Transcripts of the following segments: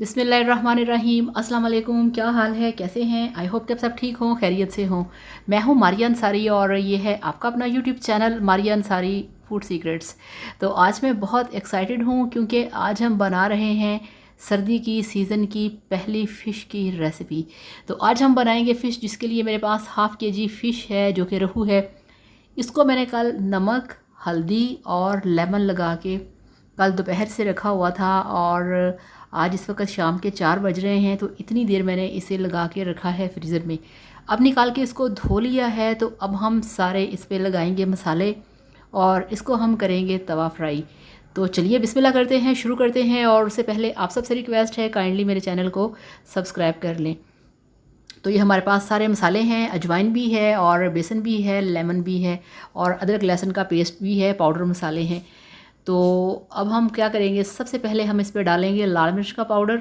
बिस्मिल्लाहिर्रहमानिर्रहीम। अस्सलाम वालेकुम। क्या हाल है, कैसे हैं? आई होप कि आप सब ठीक हों, खैरियत से हों। मैं हूं मारिया अंसारी और ये है आपका अपना YouTube channel Maria Ansari food secrets. तो आज मैं बहुत एक्साइटेड हूं क्योंकि आज हम बना रहे हैं सर्दी की सीज़न की पहली फ़िश की रेसिपी। तो आज हम बनाएंगे फ़िश, जिसके लिए मेरे पास हाफ़ के जी फ़िश है जो कि रोहू है। इसको मैंने कल नमक, हल्दी और लेमन लगा के कल दोपहर से रखा हुआ था और आज इस वक्त शाम के 4 बज रहे हैं। तो इतनी देर मैंने इसे लगा के रखा है फ्रीज़र में। अब निकाल के इसको धो लिया है। तो अब हम सारे इस पे लगाएंगे मसाले और इसको हम करेंगे तवा फ्राई। तो चलिए बिस्मिल्लाह करते हैं, शुरू करते हैं। और उससे पहले आप सबसे रिक्वेस्ट है, काइंडली मेरे चैनल को सब्सक्राइब कर लें। तो ये हमारे पास सारे मसाले हैं, अजवाइन भी है और बेसन भी है, लेमन भी है और अदरक लहसुन का पेस्ट भी है, पाउडर मसाले हैं। तो अब हम क्या करेंगे, सबसे पहले हम इस पर डालेंगे लाल मिर्च का पाउडर।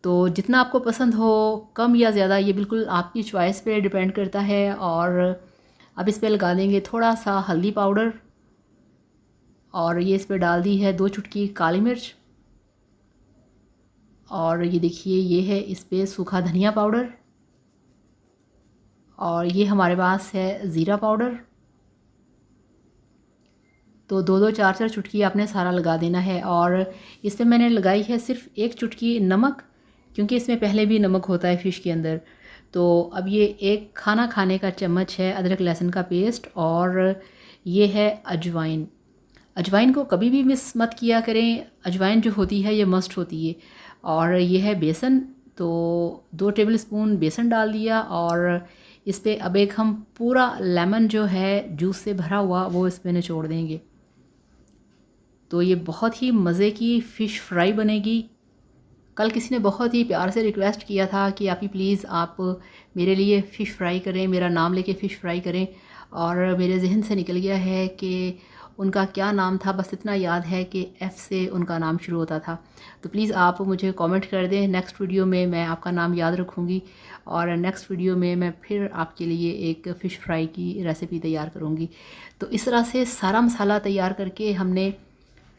तो जितना आपको पसंद हो, कम या ज़्यादा, ये बिल्कुल आपकी चॉइस पे डिपेंड करता है। और अब इस पर लगा देंगे थोड़ा सा हल्दी पाउडर और ये इस पर डाल दी है 2 चुटकी काली मिर्च। और ये देखिए, ये है इस पर सूखा धनिया पाउडर और ये हमारे पास है ज़ीरा पाउडर। तो 2-2 4-4 चुटकी आपने सारा लगा देना है। और इस पर मैंने लगाई है सिर्फ 1 चुटकी नमक, क्योंकि इसमें पहले भी नमक होता है फ़िश के अंदर। तो अब ये 1 खाना खाने का चम्मच है अदरक लहसुन का पेस्ट और ये है अजवाइन। अजवाइन को कभी भी मिस मत किया करें, अजवाइन जो होती है ये मस्ट होती है। और ये है बेसन, तो 2 टेबल स्पून बेसन डाल दिया और इस पर अब एक हम पूरा लेमन जो है जूस से भरा हुआ वो इस पर निचोड़ देंगे। तो ये बहुत ही मज़े की फ़िश फ्राई बनेगी। कल किसी ने बहुत ही प्यार से रिक्वेस्ट किया था कि आप ही प्लीज़ आप मेरे लिए फ़िश फ्राई करें, मेरा नाम लेके फ़िश फ्राई करें। और मेरे जहन से निकल गया है कि उनका क्या नाम था, बस इतना याद है कि एफ़ से उनका नाम शुरू होता था। तो प्लीज़ आप मुझे कमेंट कर दें, नेक्स्ट वीडियो में मैं आपका नाम याद रखूँगी और नेक्स्ट वीडियो में मैं फिर आपके लिए एक फ़िश फ्राई की रेसिपी तैयार करूँगी। तो इस तरह से सारा मसाला तैयार करके हमने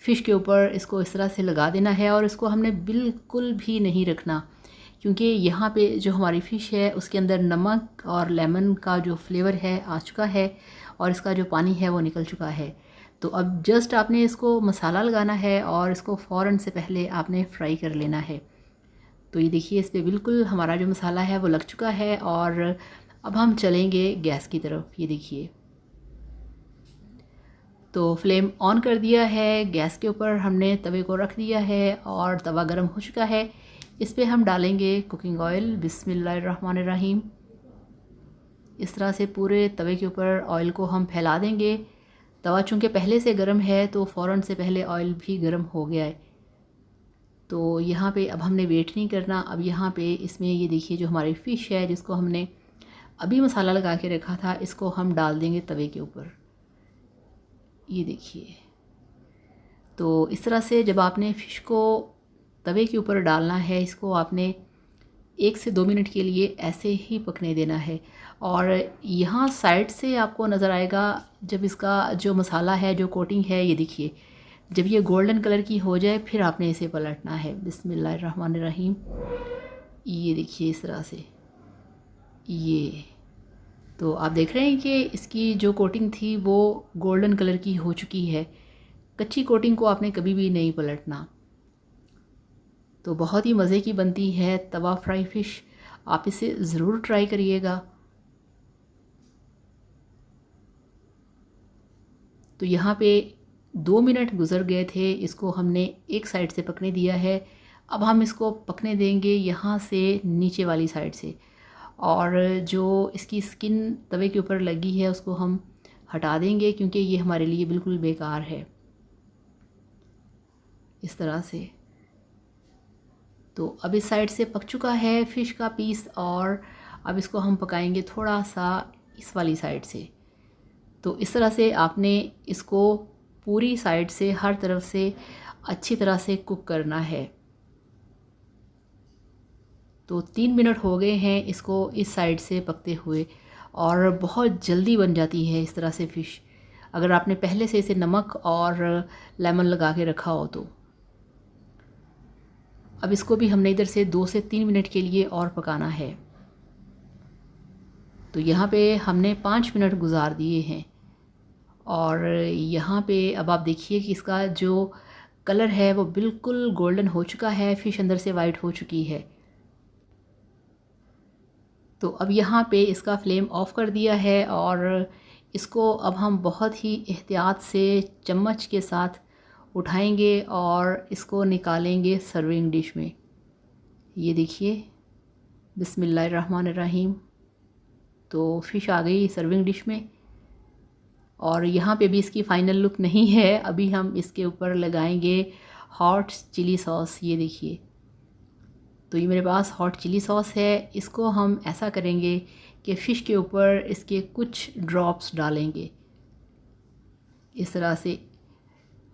फ़िश के ऊपर इसको इस तरह से लगा देना है और इसको हमने बिल्कुल भी नहीं रखना, क्योंकि यहाँ पे जो हमारी फ़िश है उसके अंदर नमक और लेमन का जो फ्लेवर है आ चुका है और इसका जो पानी है वो निकल चुका है। तो अब जस्ट आपने इसको मसाला लगाना है और इसको फ़ौरन से पहले आपने फ्राई कर लेना है। तो ये देखिए, इस पर बिल्कुल हमारा जो मसाला है वो लग चुका है और अब हम चलेंगे गैस की तरफ। ये देखिए, तो फ्लेम ऑन कर दिया है, गैस के ऊपर हमने तवे को रख दिया है और तवा गर्म हो चुका है। इस पे हम डालेंगे कुकिंग ऑयल। बिस्मिल्लाहिर्रहमानिर्रहीम। इस तरह से पूरे तवे के ऊपर ऑयल को हम फैला देंगे। तवा चूँकि पहले से गर्म है तो फ़ौरन से पहले ऑयल भी गर्म हो गया है। तो यहाँ पे अब हमने वेट नहीं करना। अब यहाँ पे इसमें ये देखिए, जो हमारी फ़िश है जिसको हमने अभी मसाला लगा के रखा था, इसको हम डाल देंगे तवे के ऊपर। ये देखिए, तो इस तरह से जब आपने फ़िश को तवे के ऊपर डालना है, इसको आपने 1 से 2 मिनट के लिए ऐसे ही पकने देना है। और यहाँ साइड से आपको नज़र आएगा, जब इसका जो मसाला है, जो कोटिंग है, ये देखिए, जब ये गोल्डन कलर की हो जाए फिर आपने इसे पलटना है। बिस्मिल्लाहिर्रहमानिर्रहीम। ये देखिए, इस तरह से ये, तो आप देख रहे हैं कि इसकी जो कोटिंग थी वो गोल्डन कलर की हो चुकी है। कच्ची कोटिंग को आपने कभी भी नहीं पलटना। तो बहुत ही मज़े की बनती है तवा फ्राई फ़िश, आप इसे ज़रूर ट्राई करिएगा। तो यहाँ पे 2 मिनट गुज़र गए थे, इसको हमने एक साइड से पकने दिया है। अब हम इसको पकने देंगे यहाँ से नीचे वाली साइड से, और जो इसकी स्किन तवे के ऊपर लगी है उसको हम हटा देंगे, क्योंकि ये हमारे लिए बिल्कुल बेकार है। इस तरह से तो अब इस साइड से पक चुका है फ़िश का पीस और अब इसको हम पकाएंगे थोड़ा सा इस वाली साइड से। तो इस तरह से आपने इसको पूरी साइड से, हर तरफ से अच्छी तरह से कुक करना है। तो 3 मिनट हो गए हैं इसको इस साइड से पकते हुए और बहुत जल्दी बन जाती है इस तरह से फ़िश, अगर आपने पहले से इसे नमक और लेमन लगा के रखा हो तो। अब इसको भी हमने इधर से 2 से 3 मिनट के लिए और पकाना है। तो यहाँ पे हमने 5 मिनट गुजार दिए हैं और यहाँ पे अब आप देखिए कि इसका जो कलर है वो बिल्कुल गोल्डन हो चुका है, फ़िश अंदर से वाइट हो चुकी है। तो अब यहाँ पे इसका फ्लेम ऑफ़ कर दिया है और इसको अब हम बहुत ही एहतियात से चम्मच के साथ उठाएंगे और इसको निकालेंगे सर्विंग डिश में। ये देखिए, बिस्मिल्लाहिर्रहमानिर्रहीम। तो फ़िश आ गई सर्विंग डिश में और यहाँ पे भी इसकी फ़ाइनल लुक नहीं है। अभी हम इसके ऊपर लगाएंगे हॉट चिली सॉस। ये देखिए, तो ये मेरे पास हॉट चिली सॉस है। इसको हम ऐसा करेंगे कि फ़िश के ऊपर इसके कुछ ड्रॉप्स डालेंगे। इस तरह से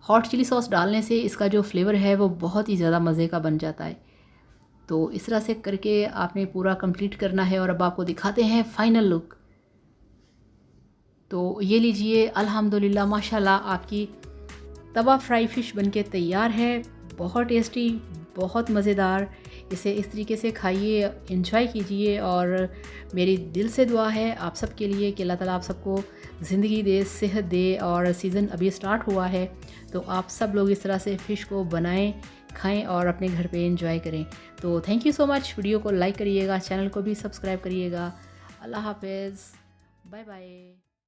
हॉट चिली सॉस डालने से इसका जो फ्लेवर है वो बहुत ही ज़्यादा मज़े का बन जाता है। तो इस तरह से करके आपने पूरा कंप्लीट करना है और अब आपको दिखाते हैं फ़ाइनल लुक। तो ये लीजिए, अल्हम्दुलिल्लाह माशाल्लाह आपकी तवा फ्राई फ़िश बनके तैयार है। बहुत टेस्टी, बहुत मज़ेदार। इसे इस तरीके से खाइए, एंजॉय कीजिए और मेरी दिल से दुआ है आप सब के लिए कि अल्लाह ताला आप सबको ज़िंदगी दे, सेहत दे। और सीज़न अभी स्टार्ट हुआ है तो आप सब लोग इस तरह से फ़िश को बनाएं, खाएं और अपने घर पे एंजॉय करें। तो thank you so much. Video को लाइक करिएगा, चैनल को भी सब्सक्राइब करिएगा। अल्लाह हाफ़िज़, बाय बाय।